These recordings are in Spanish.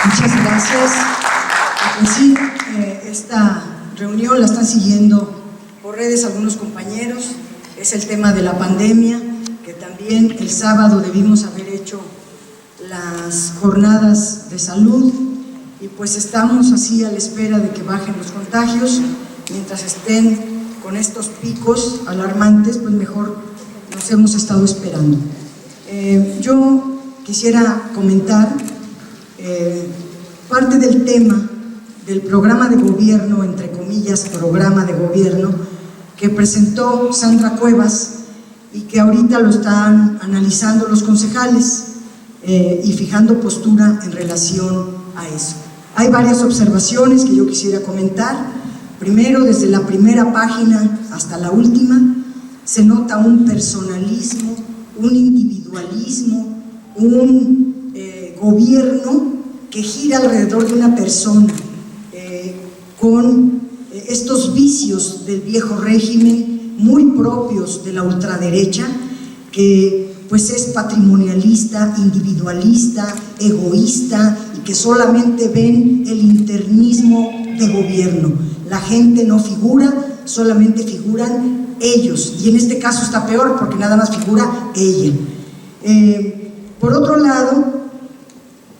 Muchas gracias. Pues sí, esta reunión la están siguiendo por redes algunos compañeros. Es el tema de la pandemia, que también el sábado debimos haber hecho las jornadas de salud, y pues estamos así a la espera de que bajen los contagios. Mientras estén con estos picos alarmantes, pues mejor nos hemos estado esperando. Yo quisiera comentar parte del tema del programa de gobierno, entre comillas, programa de gobierno, que presentó Sandra Cuevas y que ahorita lo están analizando los concejales y fijando postura en relación a eso. Hay varias observaciones que yo quisiera comentar. Primero, desde la primera página hasta la última, se nota un personalismo, un individualismo, un gobierno que gira alrededor de una persona, con estos vicios del viejo régimen muy propios de la ultraderecha, que pues es patrimonialista, individualista, egoísta, y que solamente ven el internismo de gobierno. La gente no figura, solamente figuran ellos, y en este caso está peor porque nada más figura ella. Por otro lado,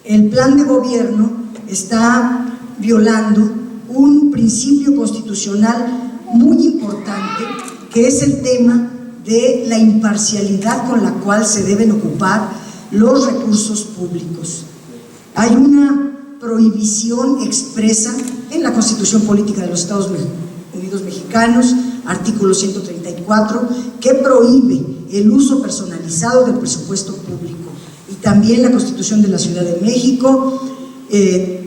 el plan de gobierno está violando un principio constitucional muy importante, que es el tema de la imparcialidad con la cual se deben ocupar los recursos públicos. Hay una prohibición expresa en la Constitución Política de los Estados Unidos Mexicanos, artículo 134, que prohíbe el uso personalizado del presupuesto público. Y también la Constitución de la Ciudad de México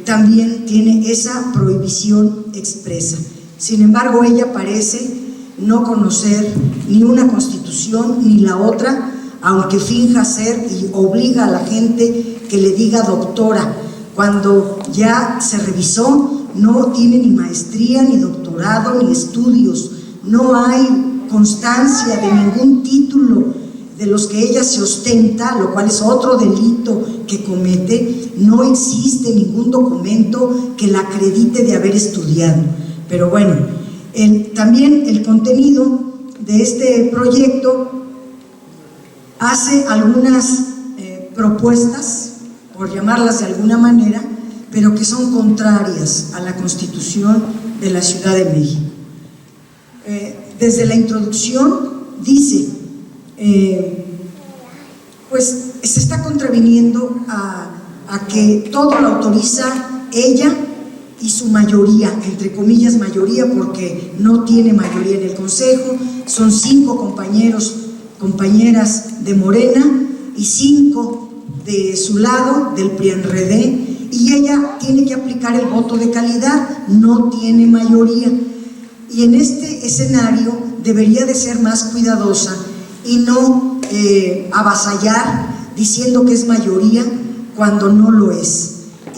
también tiene esa prohibición expresa. Sin embargo, ella parece no conocer ni una constitución ni la otra, aunque finja ser y obliga a la gente que le diga doctora, cuando ya se revisó, no tiene ni maestría, ni doctorado, ni estudios, no hay constancia de ningún título de los que ella se ostenta, lo cual es otro delito que comete. No existe ningún documento que la acredite de haber estudiado. Pero bueno, también el contenido de este proyecto hace algunas propuestas, por llamarlas de alguna manera, pero que son contrarias a la Constitución de la Ciudad de México. Desde la introducción dice, pues se está contraviniendo a que todo lo autoriza ella y su mayoría, entre comillas mayoría, porque no tiene mayoría en el Consejo. Son 5 compañeras de Morena y 5 de su lado, del PRI-PRD, y ella tiene que aplicar el voto de calidad, no tiene mayoría. Y en este escenario debería de ser más cuidadosa y no avasallar diciendo que es mayoría cuando no lo es.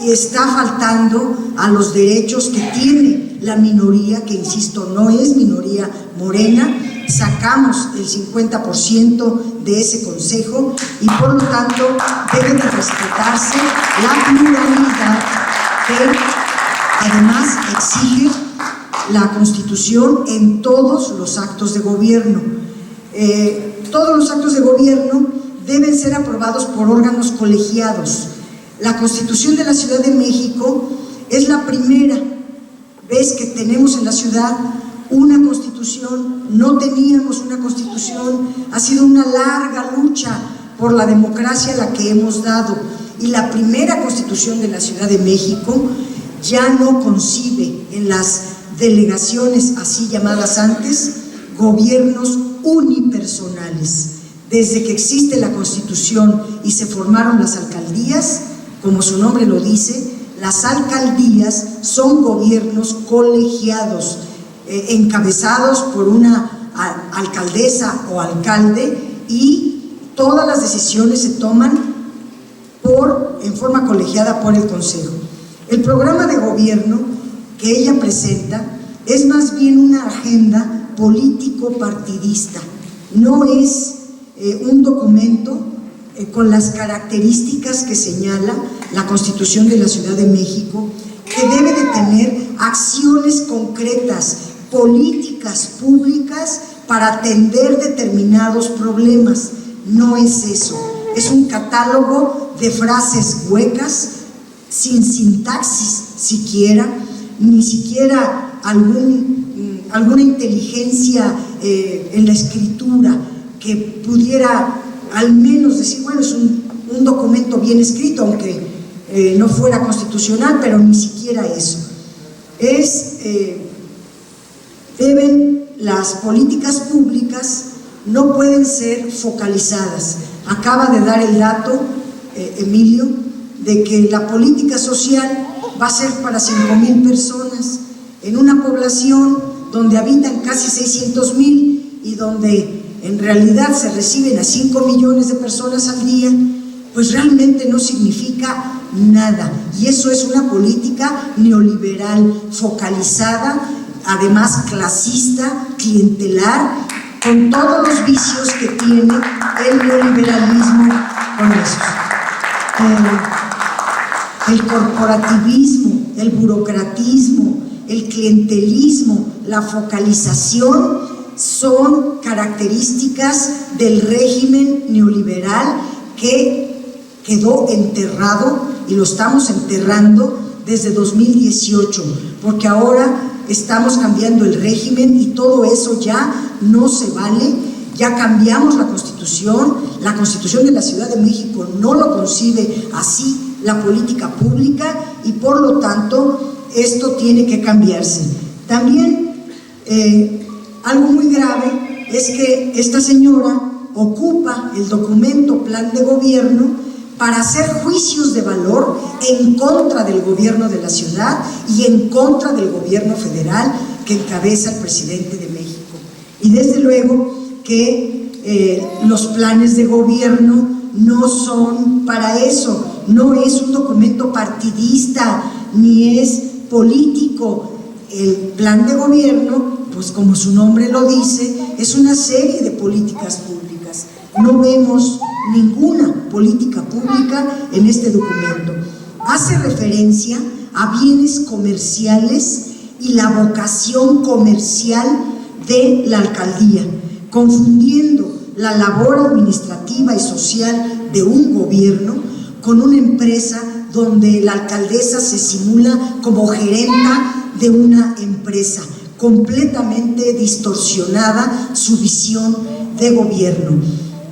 Y está faltando a los derechos que tiene la minoría, que insisto, no es minoría Morena. Sacamos el 50% de ese consejo y por lo tanto debe de respetarse la pluralidad que además exige la Constitución en todos los actos de gobierno. Todos los actos de gobierno deben ser aprobados por órganos colegiados. La Constitución de la Ciudad de México es la primera vez que tenemos en la ciudad una Constitución. No teníamos una Constitución, ha sido una larga lucha por la democracia la que hemos dado, y la primera Constitución de la Ciudad de México ya no concibe en las delegaciones así llamadas antes gobiernos unipersonales. Desde que existe la Constitución y se formaron las alcaldías, como su nombre lo dice, las alcaldías son gobiernos colegiados, encabezados por una alcaldesa o alcalde, y todas las decisiones se toman en forma colegiada por el Consejo. El programa de gobierno que ella presenta es más bien una agenda político-partidista, no es un documento con las características que señala la Constitución de la Ciudad de México, que debe de tener acciones concretas, políticas públicas para atender determinados problemas. No es eso, es un catálogo de frases huecas, sin sintaxis siquiera, ni siquiera alguna inteligencia en la escritura que pudiera al menos decir, bueno, es un documento bien escrito, aunque no fuera constitucional, pero ni siquiera eso. Las políticas públicas no pueden ser focalizadas. Acaba de dar el dato, Emilio, de que la política social va a ser para 5,000 personas, en una población donde habitan casi 600,000 y donde en realidad se reciben a 5 millones de personas al día, pues realmente no significa nada. Y eso es una política neoliberal, focalizada, además clasista, clientelar, con todos los vicios que tiene el neoliberalismo con eso. El corporativismo, el burocratismo, el clientelismo, la focalización son características del régimen neoliberal que quedó enterrado, y lo estamos enterrando desde 2018, porque ahora estamos cambiando el régimen y todo eso ya no se vale. Ya cambiamos la Constitución de la Ciudad de México no lo concibe así la política pública, y por lo tanto esto tiene que cambiarse. También algo muy grave es que esta señora ocupa el documento Plan de Gobierno para hacer juicios de valor en contra del gobierno de la ciudad y en contra del gobierno federal que encabeza el presidente de México. Y desde luego que los planes de gobierno no son para eso, no es un documento partidista ni es político. El plan de gobierno, pues como su nombre lo dice, es una serie de políticas públicas. No vemos ninguna política pública en este documento. Hace referencia a bienes comerciales y la vocación comercial de la alcaldía, confundiendo la labor administrativa y social de un gobierno con una empresa donde la alcaldesa se simula como gerenta de una empresa, completamente distorsionada su visión de gobierno.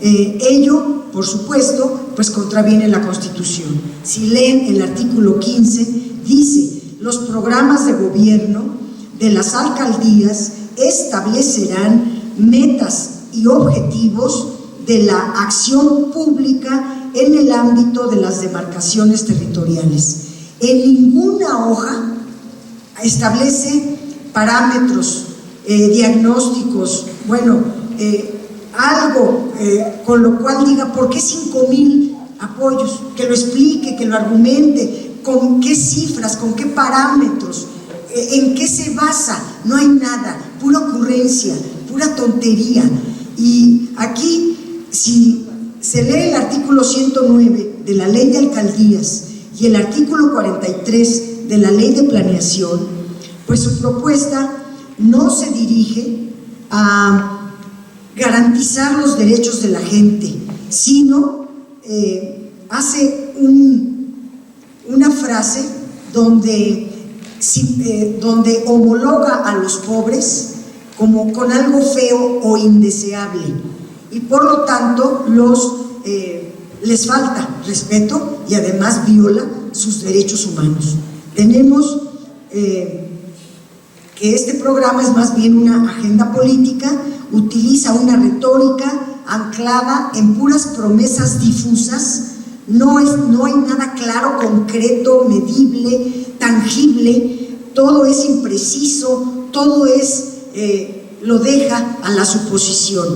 Ello, por supuesto, pues contraviene la Constitución. Si leen el artículo 15, dice: los programas de gobierno de las alcaldías establecerán metas y objetivos de la acción pública en el ámbito de las demarcaciones territoriales. En ninguna hoja establece parámetros, diagnósticos, algo con lo cual diga por qué 5,000 apoyos, que lo explique, que lo argumente, con qué cifras, con qué parámetros, en qué se basa. No hay nada, pura ocurrencia, pura tontería. Y aquí, si se lee el artículo 109 de la Ley de Alcaldías y el artículo 43 de la Ley de Planeación, pues su propuesta no se dirige a garantizar los derechos de la gente, sino hace una frase donde homologa a los pobres como con algo feo o indeseable, y por lo tanto les falta respeto y además viola sus derechos humanos. Tenemos que este programa es más bien una agenda política, utiliza una retórica anclada en puras promesas difusas. No hay nada claro, concreto, medible, tangible. Todo es impreciso, todo lo deja a la suposición.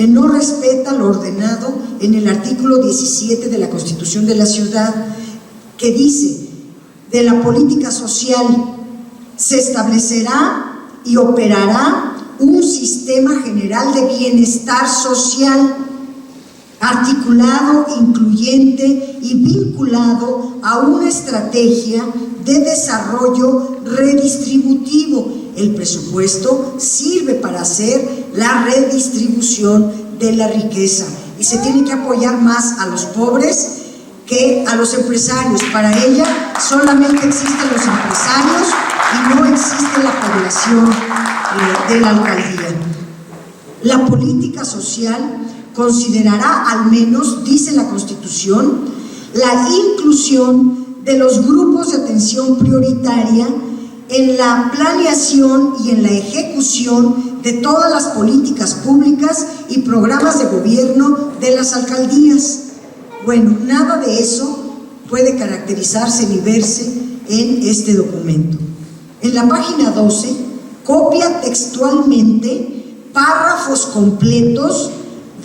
No respeta lo ordenado en el artículo 17 de la Constitución de la Ciudad, que dice: de la política social se establecerá y operará un sistema general de bienestar social. articulado, incluyente y vinculado a una estrategia de desarrollo redistributivo. El presupuesto sirve para hacer la redistribución de la riqueza y se tiene que apoyar más a los pobres que a los empresarios. Para ella solamente existen los empresarios y no existe la población de la alcaldía. La política social considerará, al menos, dice la Constitución, la inclusión de los grupos de atención prioritaria en la planeación y en la ejecución de todas las políticas públicas y programas de gobierno de las alcaldías. Bueno, nada de eso puede caracterizarse ni verse en este documento. En la página 12, copia textualmente párrafos completos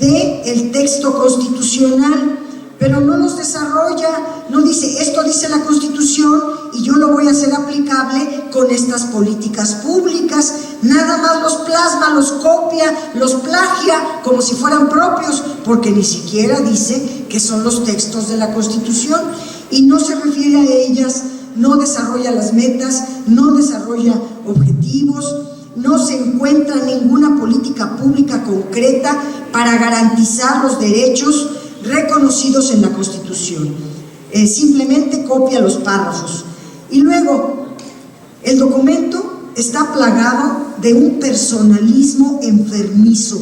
del texto constitucional, pero no los desarrolla, no dice, esto dice la Constitución y yo lo voy a hacer aplicable con estas políticas públicas. Nada más los plasma, los copia, los plagia como si fueran propios, porque ni siquiera dice que son los textos de la Constitución y no se refiere a ellas, no desarrolla las metas, no desarrolla objetivos, no se encuentra ninguna política pública concreta para garantizar los derechos reconocidos en la Constitución. Simplemente copia los párrafos. Y luego, el documento está plagado de un personalismo enfermizo.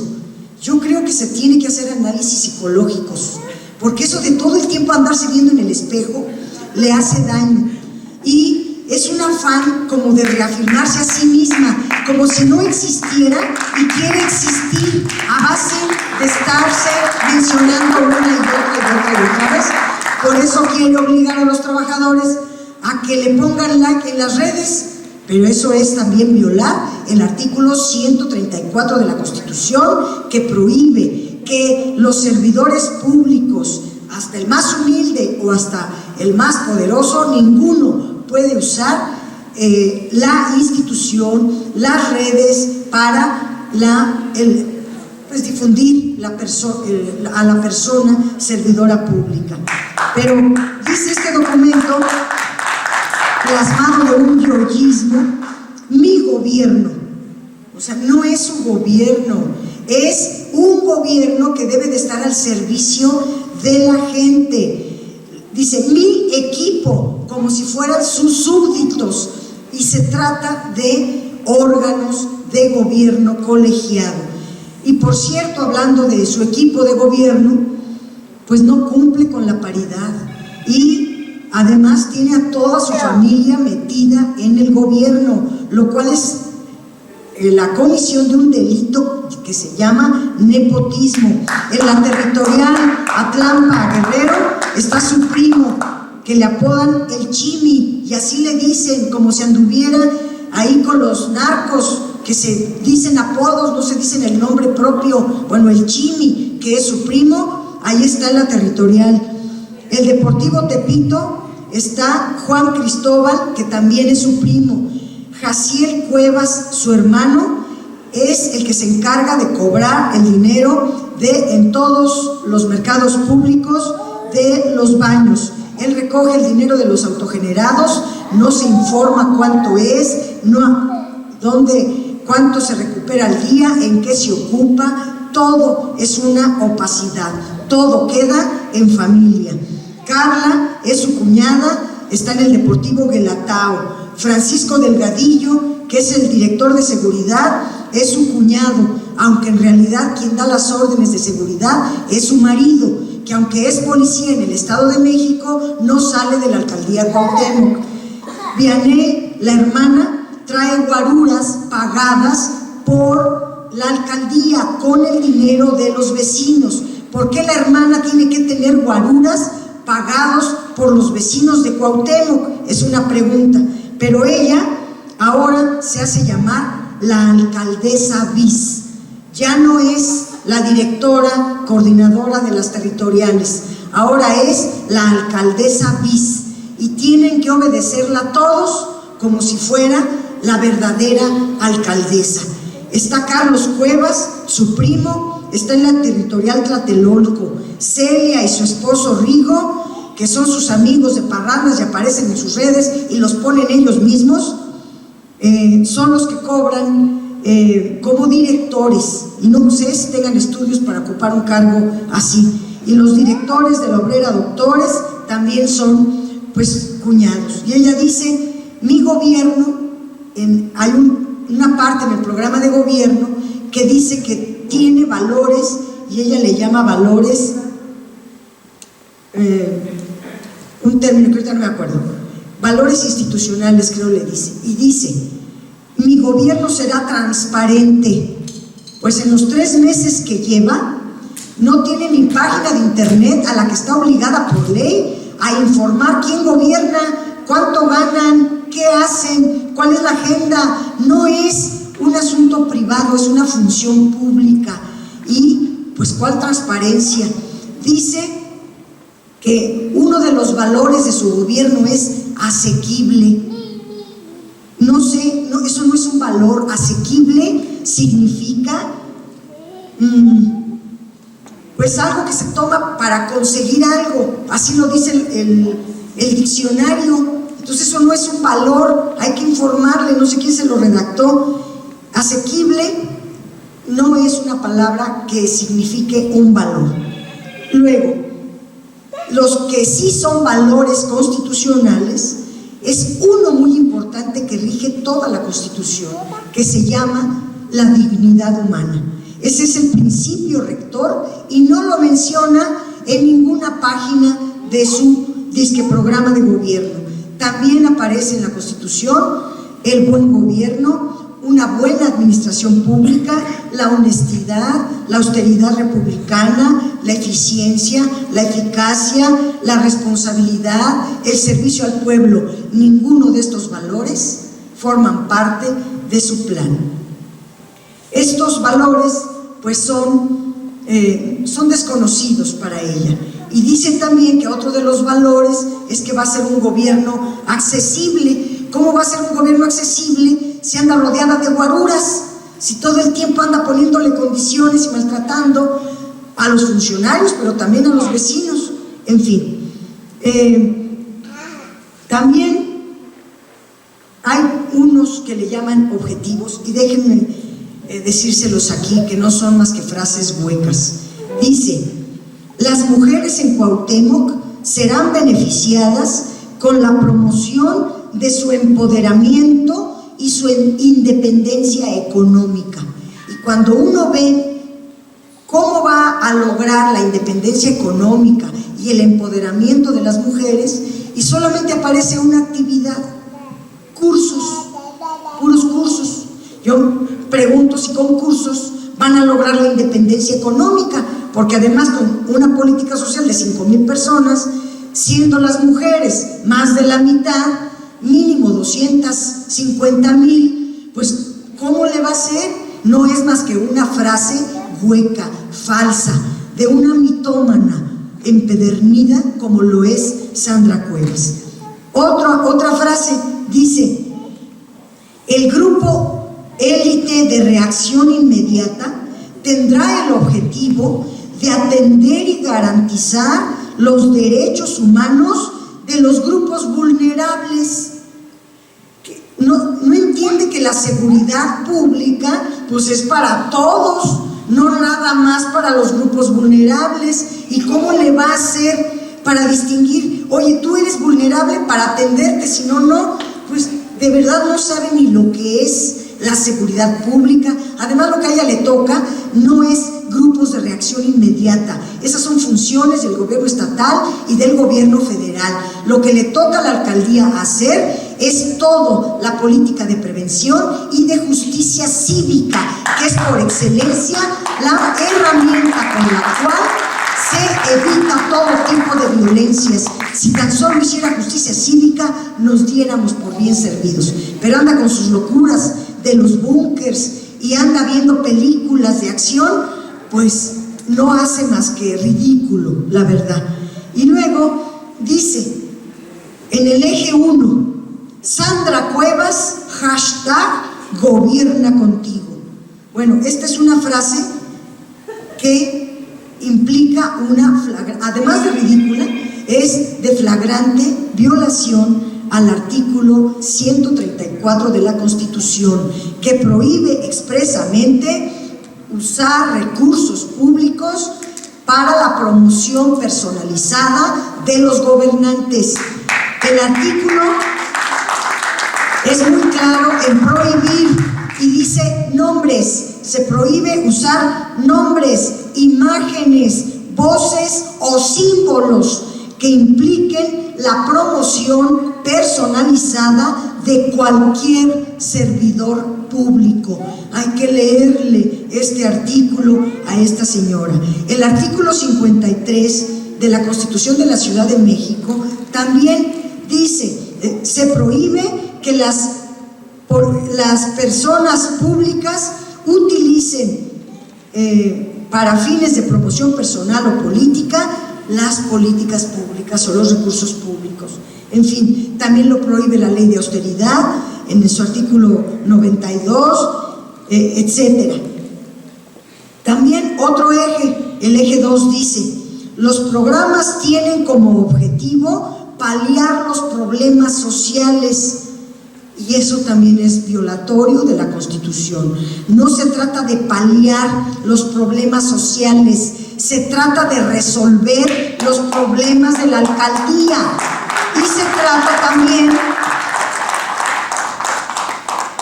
Yo creo que se tiene que hacer análisis psicológicos, porque eso de todo el tiempo andarse viendo en el espejo le hace daño. Y es un afán como de reafirmarse a sí misma, como si no existiera y quiere existir a base de estarse mencionando una y otra vez. Por eso quiere obligar a los trabajadores a que le pongan like en las redes, pero eso es también violar el artículo 134 de la Constitución, que prohíbe que los servidores públicos, hasta el más humilde o hasta el más poderoso, ninguno puede usar la institución, las redes para difundir a la persona servidora pública. Pero dice este documento, plasmado de un yoísmo, mi gobierno. O sea, no es su gobierno, es un gobierno que debe de estar al servicio de la gente. Dice, mi equipo, como si fueran sus súbditos, y se trata de órganos de gobierno colegiado. Y por cierto, hablando de su equipo de gobierno, pues no cumple con la paridad y además tiene a toda su familia metida en el gobierno, lo cual es la comisión de un delito que se llama nepotismo. En la territorial Atlampa Guerrero está su primo, que le apodan el Chimi, y así le dicen, como si anduviera ahí con los narcos, que se dicen apodos, no se dicen el nombre propio. Bueno, el Chimi, que es su primo, ahí está en la territorial. El Deportivo Tepito está Juan Cristóbal, que también es su primo. Jaciel Cuevas, su hermano, es el que se encarga de cobrar el dinero en todos los mercados públicos de los baños. Él recoge el dinero de los autogenerados, no se informa cuánto es, cuánto se recupera al día, en qué se ocupa, todo es una opacidad, todo queda en familia. Carla es su cuñada, está en el Deportivo Guelatao. Francisco Delgadillo, que es el director de seguridad, es su cuñado, aunque en realidad quien da las órdenes de seguridad es su marido, que aunque es policía en el Estado de México, no sale de la alcaldía Cuauhtémoc. Vianey, la hermana, trae guaruras pagadas por la alcaldía con el dinero de los vecinos. ¿Por qué la hermana tiene que tener guaruras pagados por los vecinos de Cuauhtémoc? Es una pregunta. Pero ella ahora se hace llamar la alcaldesa bis. Ya no es la directora coordinadora de las territoriales, ahora es la alcaldesa bis, y tienen que obedecerla todos como si fuera la verdadera alcaldesa. Está Carlos Cuevas, su primo, está en la territorial Tlatelolco. Celia y su esposo Rigo, que son sus amigos de parrandas y aparecen en sus redes y los ponen ellos mismos, son los que cobran como directores, y no sé si tengan estudios para ocupar un cargo así. Y los directores de la Obrera Doctores también son pues cuñados. Y ella dice: mi gobierno, hay una parte en el programa de gobierno que dice que tiene valores, y ella le llama valores, un término que ahorita no me acuerdo, valores institucionales creo le dice, y dice: mi gobierno será transparente, pues en los 3 meses que lleva no tiene ni página de internet a la que está obligada por ley a informar quién gobierna, cuánto ganan, qué hacen, cuál es la agenda. No es un asunto privado, es una función pública. Y pues ¿cuál transparencia? Dice que uno de los valores de su gobierno es asequible. No sé, no, eso no es un valor. Asequible significa pues algo que se toma para conseguir algo, así lo dice el diccionario. Entonces eso no es un valor, hay que informarle, no sé quién se lo redactó. Asequible no es una palabra que signifique un valor. Luego, los que sí son valores constitucionales, es uno muy importante que rige toda la Constitución, que se llama la dignidad humana. Ese es el principio rector y no lo menciona en ninguna página de su programa de gobierno. También aparece en la Constitución el buen gobierno, una buena administración pública, la honestidad, la austeridad republicana, la eficiencia, la eficacia, la responsabilidad, el servicio al pueblo. Ninguno de estos valores forman parte de su plan. Estos valores pues son desconocidos para ella. Y dice también que otro de los valores es que va a ser un gobierno accesible. ¿Cómo va a ser un gobierno accesible si anda rodeada de guaruras? Si todo el tiempo anda poniéndole condiciones y maltratando a los funcionarios, pero también a los vecinos. En fin, también hay unos que le llaman objetivos, y déjenme decírselos aquí, que no son más que frases huecas. Dice: las mujeres en Cuauhtémoc serán beneficiadas con la promoción de su empoderamiento y su independencia económica. Y cuando uno ve cómo va a lograr la independencia económica y el empoderamiento de las mujeres, y solamente aparece una actividad: cursos, puros cursos. Yo pregunto si con cursos van a lograr la independencia económica, porque además con una política social de 5,000 personas, siendo las mujeres más de la mitad, mínimo 250,000, pues ¿cómo le va a hacer? No es más que una frase hueca, falsa, de una mitómana empedernida como lo es Sandra Cuevas. Otra frase dice: el grupo élite de reacción inmediata tendrá el objetivo de atender y garantizar los derechos humanos de los grupos vulnerables. No entiende que la seguridad pública pues es para todos, no nada más para los grupos vulnerables. ¿Y cómo le va a hacer para distinguir? Oye, tú eres vulnerable para atenderte, si no, no. Pues de verdad no sabe ni lo que es la seguridad pública. Además, lo que a ella le toca no es grupos de reacción inmediata, esas son funciones del gobierno estatal y del gobierno federal. Lo que le toca a la alcaldía hacer es todo la política de prevención y de justicia cívica, que es por excelencia la herramienta con la cual se evita todo tipo de violencias. Si tan solo hiciera justicia cívica, nos diéramos por bien servidos. Pero anda con sus locuras de los búnkers y anda viendo películas de acción, pues no hace más que ridículo, la verdad. Y luego dice, en el eje 1, Sandra Cuevas, #gobierna contigo. Bueno, esta es una frase que implica además de ridícula, es de flagrante violación al artículo 134 de la Constitución, que prohíbe expresamente usar recursos públicos para la promoción personalizada de los gobernantes. El artículo es muy claro en prohibir y dice nombres. Se prohíbe usar nombres, imágenes, voces o símbolos que impliquen la promoción personalizada de cualquier servidor público. Hay que leerle este artículo a esta señora. El artículo 53 de la Constitución de la Ciudad de México también dice, se prohíbe que las personas públicas utilicen para fines de promoción personal o política las políticas públicas o los recursos públicos. En fin, también lo prohíbe la ley de austeridad en su artículo 92, etcétera. También otro eje, el eje 2 dice, los programas tienen como objetivo paliar los problemas sociales, y eso también es violatorio de la Constitución. No se trata de paliar los problemas sociales, se trata de resolver los problemas de la alcaldía, y se trata también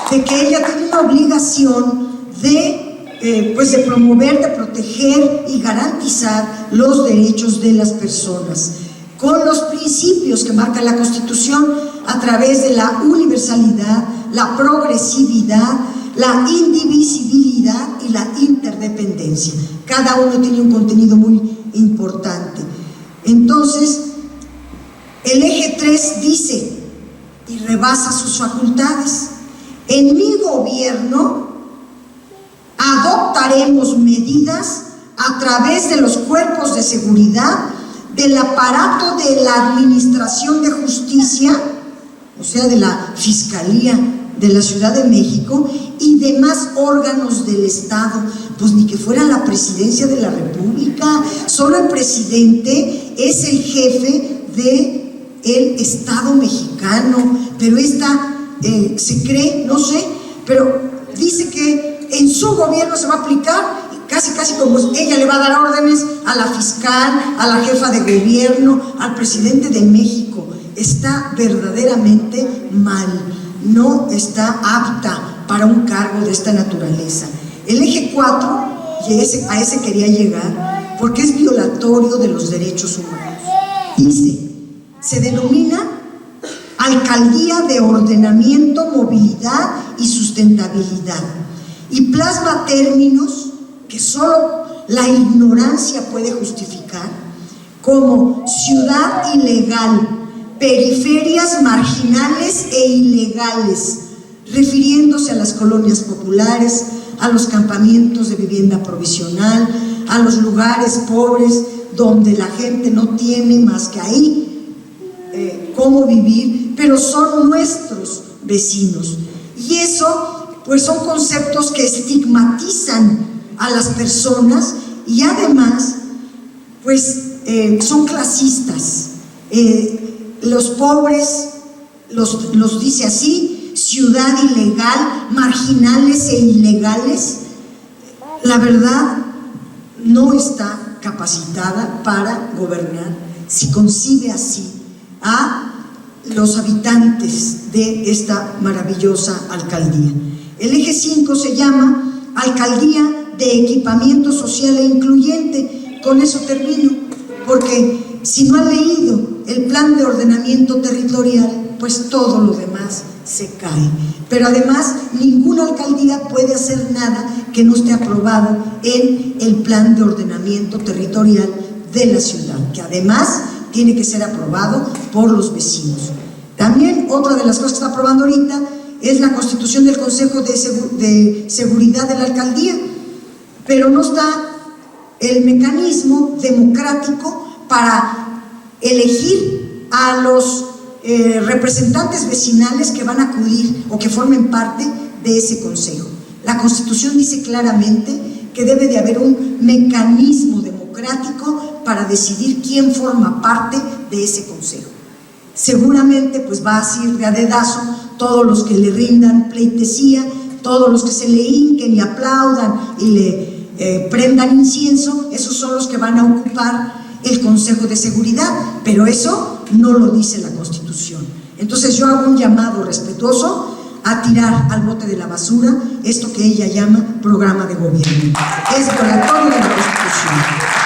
de que ella tiene una obligación de promover, de proteger y garantizar los derechos de las personas, con los principios que marca la Constitución a través de la universalidad, la progresividad, la indivisibilidad y la interdependencia. Cada uno tiene un contenido muy importante. Entonces, el eje 3 dice, y rebasa sus facultades, en mi gobierno adoptaremos medidas a través de los cuerpos de seguridad, del aparato de la Administración de Justicia, o sea, de la Fiscalía de la Ciudad de México y demás órganos del Estado. Pues ni que fuera la Presidencia de la República, solo el presidente es el jefe del Estado mexicano, pero se cree, no sé, pero dice que en su gobierno se va a aplicar, casi como ella le va a dar órdenes a la fiscal, a la jefa de gobierno, al presidente de México. Está verdaderamente mal, no está apta para un cargo de esta naturaleza. El eje 4, y a ese quería llegar, porque es violatorio de los derechos humanos. Dice, se denomina Alcaldía de Ordenamiento, Movilidad y Sustentabilidad, y plasma términos que solo la ignorancia puede justificar, como ciudad ilegal, periferias marginales e ilegales, refiriéndose a las colonias populares, a los campamentos de vivienda provisional, a los lugares pobres donde la gente no tiene más que ahí cómo vivir, pero son nuestros vecinos. Y eso, pues, son conceptos que estigmatizan a las personas y además, pues, son clasistas. Los pobres los dice así, ciudad ilegal, marginales e ilegales. La verdad, no está capacitada para gobernar si concibe así a los habitantes de esta maravillosa alcaldía. El eje 5 se llama Alcaldía de Equipamiento Social e Incluyente. Con eso termino, porque si no han leído el plan de ordenamiento territorial, pues todo lo demás se cae. Pero además, ninguna alcaldía puede hacer nada que no esté aprobado en el plan de ordenamiento territorial de la ciudad, que además tiene que ser aprobado por los vecinos. También otra de las cosas que está aprobando ahorita es la constitución del Consejo de Seguridad de la Alcaldía, pero no está el mecanismo democrático para elegir a los representantes vecinales que van a acudir o que formen parte de ese consejo. La Constitución dice claramente que debe de haber un mecanismo democrático para decidir quién forma parte de ese consejo. Seguramente pues va a ir de a dedazo todos los que le rindan pleitesía, todos los que se le hinquen y aplaudan y le prendan incienso, esos son los que van a ocupar el Consejo de Seguridad, pero eso no lo dice la Constitución. Entonces yo hago un llamado respetuoso a tirar al bote de la basura esto que ella llama programa de gobierno. Es violatorio de la Constitución.